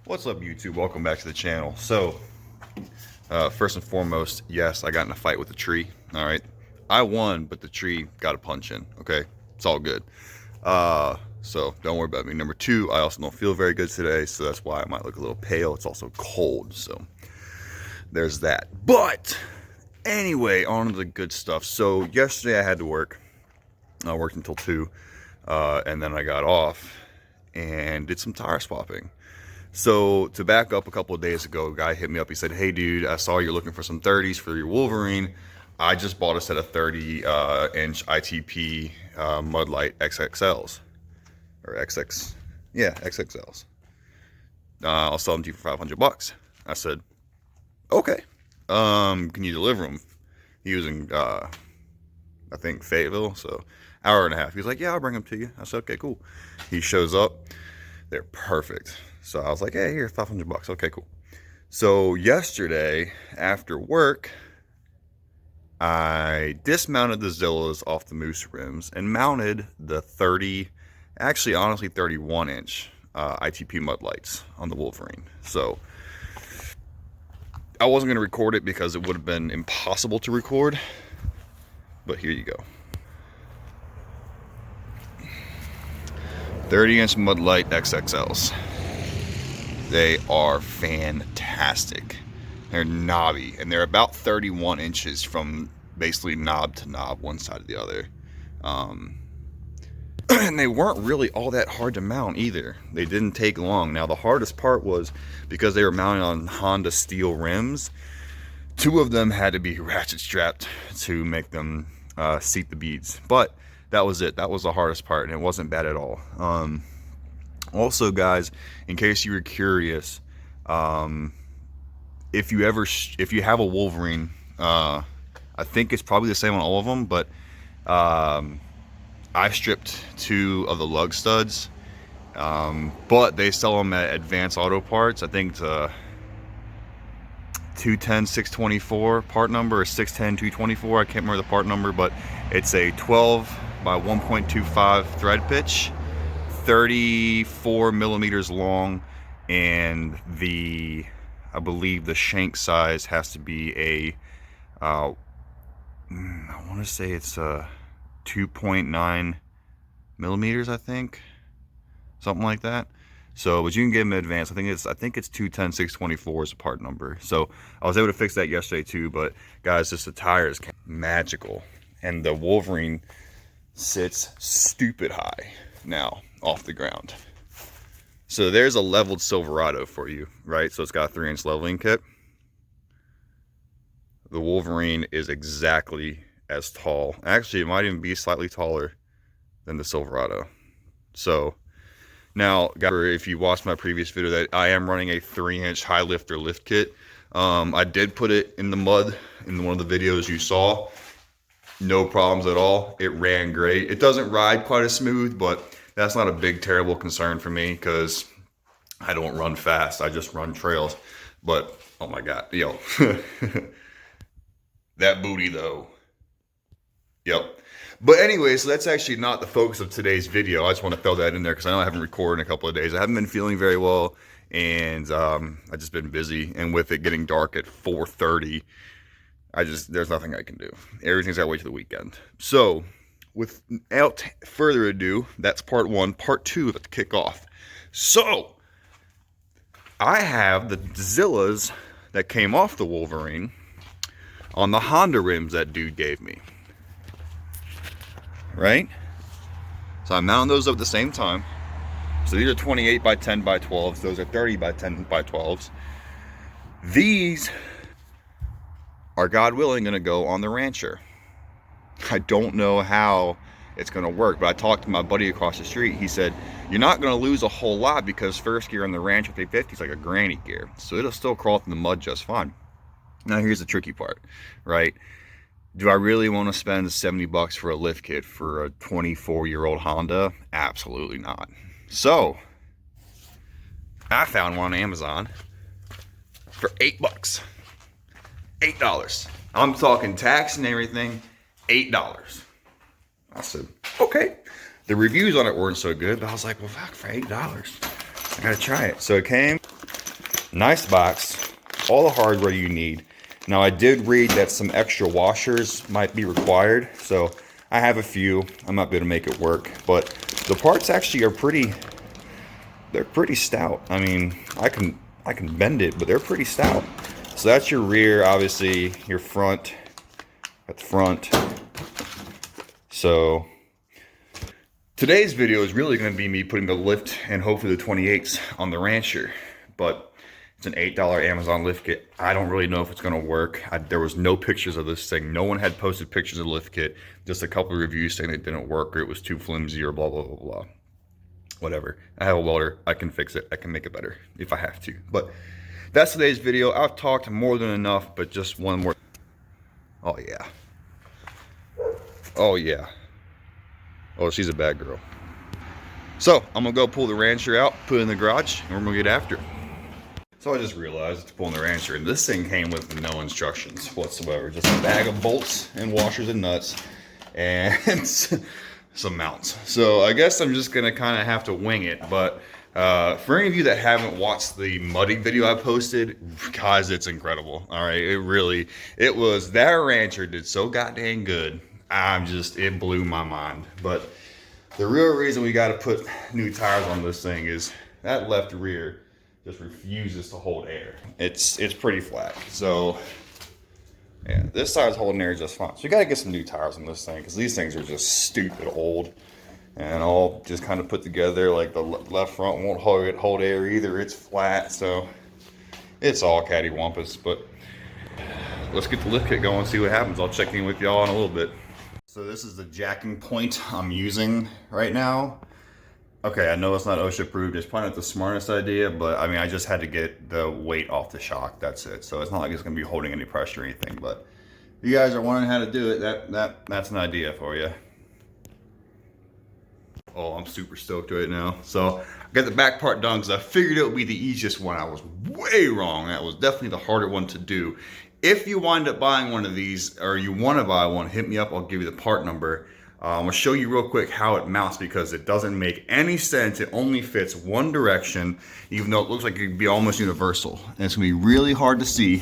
What's up, YouTube? Welcome back to the channel. So, first and foremost, yes, I got in a fight with a tree. All right, I won, but the tree got a punch in. Okay, it's all good. So don't worry about me. Number two, I also don't feel very good today, so that's why I might look a little pale. It's also cold, so there's that. But anyway, on to the good stuff. So yesterday I had to work. I worked until 2, and then I got off and did some tire swapping. So to back up, a couple of days ago, a guy hit me up. He said, "Hey dude, I saw you're looking for some 30s for your Wolverine. I just bought a set of 30-inch ITP Mudlight XXLs. Or XX, yeah, XXLs. I'll sell them to you for 500 bucks. I said, okay. Can you deliver them? He was in, I think, Fayetteville, so hour and a half. He was like, yeah, I'll bring them to you. I said, okay, cool. He shows up. They're perfect. So I was like, hey, here's 500 bucks. Okay, cool. So yesterday, after work, I dismounted the Zillas off the moose rims and mounted the 30, actually, honestly, 31-inch ITP Mudlights on the Wolverine. So I wasn't going to record it because it would have been impossible to record, but here you go. 30-inch Mudlight XXLs. They are fantastic. They're knobby, and they're about 31 inches from basically knob to knob, one side to the other. And they weren't really all that hard to mount either. They didn't take long. Now, the hardest part was because they were mounted on Honda steel rims. 2 of them had to be ratchet strapped to make them seat the beads. But that was it. That was the hardest part, and it wasn't bad at all. Also, guys, in case you were curious, if you have a Wolverine, I think it's probably the same on all of them, but I stripped 2 of the lug studs, but they sell them at Advanced Auto Parts. I think it's a 210-624 part number, or 610-224. I can't remember the part number, but it's a 12 by 1.25 thread pitch, 34 millimeters long, and I believe the shank size has to be a I want to say it's a 2.9 millimeters, I think, something like that. So, but you can get them in advance. I think it's 210-624 is the part number. So I was able to fix that yesterday too. But guys, just the tires, magical, and the Wolverine sits stupid high now off the ground. So there's a leveled Silverado for you, right? So it's got a 3-inch leveling kit. The Wolverine is exactly as tall. Actually, it might even be slightly taller than the Silverado. So now, if you watched my previous video, that I am running a 3-inch high lifter lift kit. I did put it in the mud in one of the videos you saw. No problems at all. It ran great. It doesn't ride quite as smooth, but that's not a big, terrible concern for me because I don't run fast. I just run trails. But, oh my God, yo. That booty, though. Yep. But anyway, so that's actually not the focus of today's video. I just want to throw that in there because I know I haven't recorded in a couple of days. I haven't been feeling very well, and I've just been busy. And with it getting dark at 4:30, there's nothing I can do. Everything's got to wait till the weekend. So, without further ado, that's part 1. Part 2, let's kick off. So, I have the Zillas that came off the Wolverine on the Honda rims that dude gave me. Right? So I'm mounting those up at the same time. So these are 28 by 10 by 12s. Those are 30 by 10 by 12s. These are, God willing, going to go on the Rancher. I don't know how it's going to work, but I talked to my buddy across the street. He said, you're not going to lose a whole lot because first gear on the Rancher 350 is like a granny gear. So it'll still crawl through the mud just fine. Now here's the tricky part, right? Do I really want to spend 70 bucks for a lift kit for a 24-year-old Honda? Absolutely not. So I found one on Amazon for $8. $8. I'm talking tax and everything, $8. I said, okay. The reviews on it weren't so good, but I was like, well, fuck, for $8, I gotta try it. So it came Nice box, all the hardware you need. Now I did read that some extra washers might be required, so I have a few. I'm not going to make it work, but the parts actually are they're pretty stout. I mean, I can bend it, but they're pretty stout. So that's your rear, obviously your front at the front. So today's video is really going to be me putting the lift and hopefully the 28s on the Rancher, but it's an $8 Amazon lift kit. I don't really know if it's going to work. There was no pictures of this thing. No one had posted pictures of the lift kit. Just a couple of reviews saying it didn't work or it was too flimsy or blah, blah, blah, blah. Whatever. I have a welder. I can fix it. I can make it better if I have to. But that's today's video. I've talked more than enough, but just one more. Oh, yeah. Oh, yeah. Oh, she's a bad girl. So, I'm going to go pull the Rancher out, put it in the garage, and we're going to get after it. So I just realized to pull in the Rancher, and this thing came with no instructions whatsoever. Just a bag of bolts and washers and nuts and some mounts. So I guess I'm just gonna kind of have to wing it. But for any of you that haven't watched the mudding video I posted, guys, it's incredible. All right, it was, that Rancher did so goddamn good. It blew my mind. But the real reason we got to put new tires on this thing is that left rear just refuses to hold air. It's pretty flat. So yeah, this side's holding air just fine. So you got to get some new tires on this thing because these things are just stupid old and all just kind of put together. Like the left front won't hold air either. It's flat, so it's all cattywampus. But let's get the lift kit going and see what happens. I'll check in with y'all in a little bit. So this is the jacking point I'm using right now. Okay, I know it's not OSHA approved. It's probably not the smartest idea, but I mean, I just had to get the weight off the shock. That's it. So it's not like it's going to be holding any pressure or anything. But if you guys are wondering how to do it, that's an idea for you. Oh, I'm super stoked right now. So I got the back part done because I figured it would be the easiest one. I was way wrong. That was definitely the harder one to do. If you wind up buying one of these or you want to buy one, hit me up. I'll give you the part number. I'm going to show you real quick how it mounts because it doesn't make any sense. It only fits one direction, even though it looks like it could be almost universal. And it's going to be really hard to see.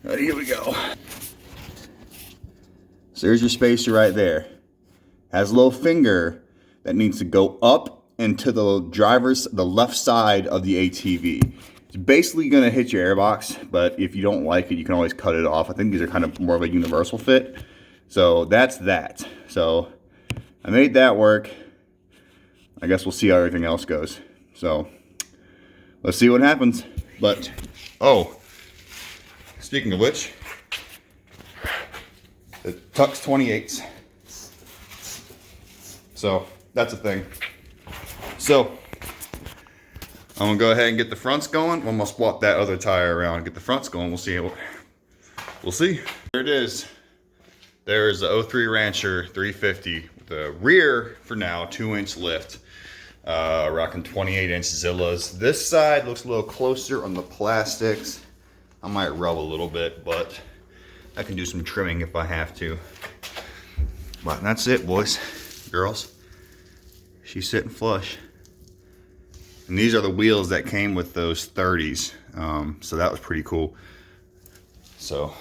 Here we go. So there's your spacer right there. Has a little finger that needs to go up and to the left side of the ATV. It's basically going to hit your airbox, but if you don't like it, you can always cut it off. I think these are kind of more of a universal fit. So that's that. So I made that work. I guess we'll see how everything else goes. So let's see what happens. But, oh, speaking of which, the Tux 28s. So that's a thing. So I'm gonna go ahead and get the fronts going. I'm gonna swap that other tire around and get the fronts going. We'll see. We'll see. There it is. There's the 03 Rancher 350. The rear, for now, 2-inch lift. Rocking 28-inch Zillas. This side looks a little closer on the plastics. I might rub a little bit, but I can do some trimming if I have to. But that's it, boys, girls. She's sitting flush. And these are the wheels that came with those 30s. So that was pretty cool. So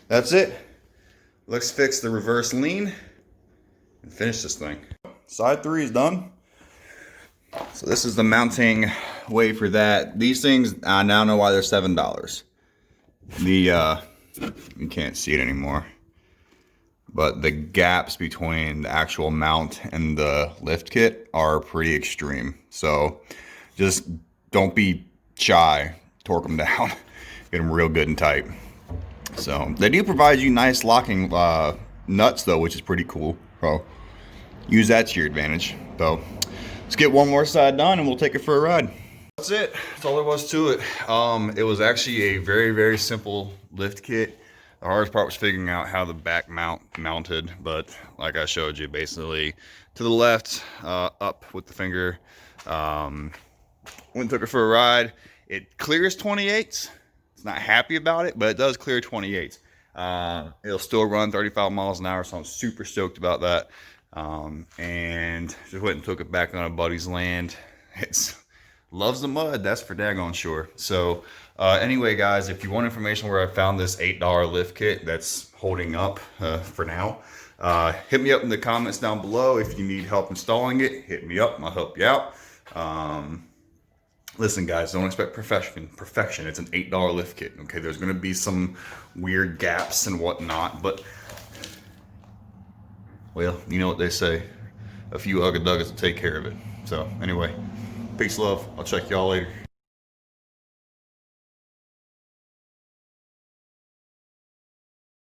that's it. Let's fix the reverse lean and finish this thing. Side 3 is done. So this is the mounting way for that. These things, I now know why they're $7. You can't see it anymore, but the gaps between the actual mount and the lift kit are pretty extreme. So just don't be shy, torque them down, get them real good and tight. So they do provide you nice locking nuts though, which is pretty cool. So use that to your advantage. So let's get one more side done and we'll take it for a ride. That's it. That's all there was to it. It was actually a very, very simple lift kit. The hardest part was figuring out how the back mounted, but like I showed you, basically to the left, up with the finger. Went and took it for a ride. It clears 28s. It's not happy about it, but it does clear 28s. It'll still run 35 miles an hour, so I'm super stoked about that. And just went and took it back on a buddy's land. It's loves the mud, that's for daggone sure. So anyway, guys, if you want information where I found this $8 lift kit that's holding up for now, hit me up in the comments down below. If you need help installing it, hit me up and I'll help you out. Listen, guys, don't expect perfection. It's an $8 lift kit. Okay, there's going to be some weird gaps and whatnot, but well, you know what they say, a few ugga duggas will take care of it. So anyway, peace, love. I'll check y'all later.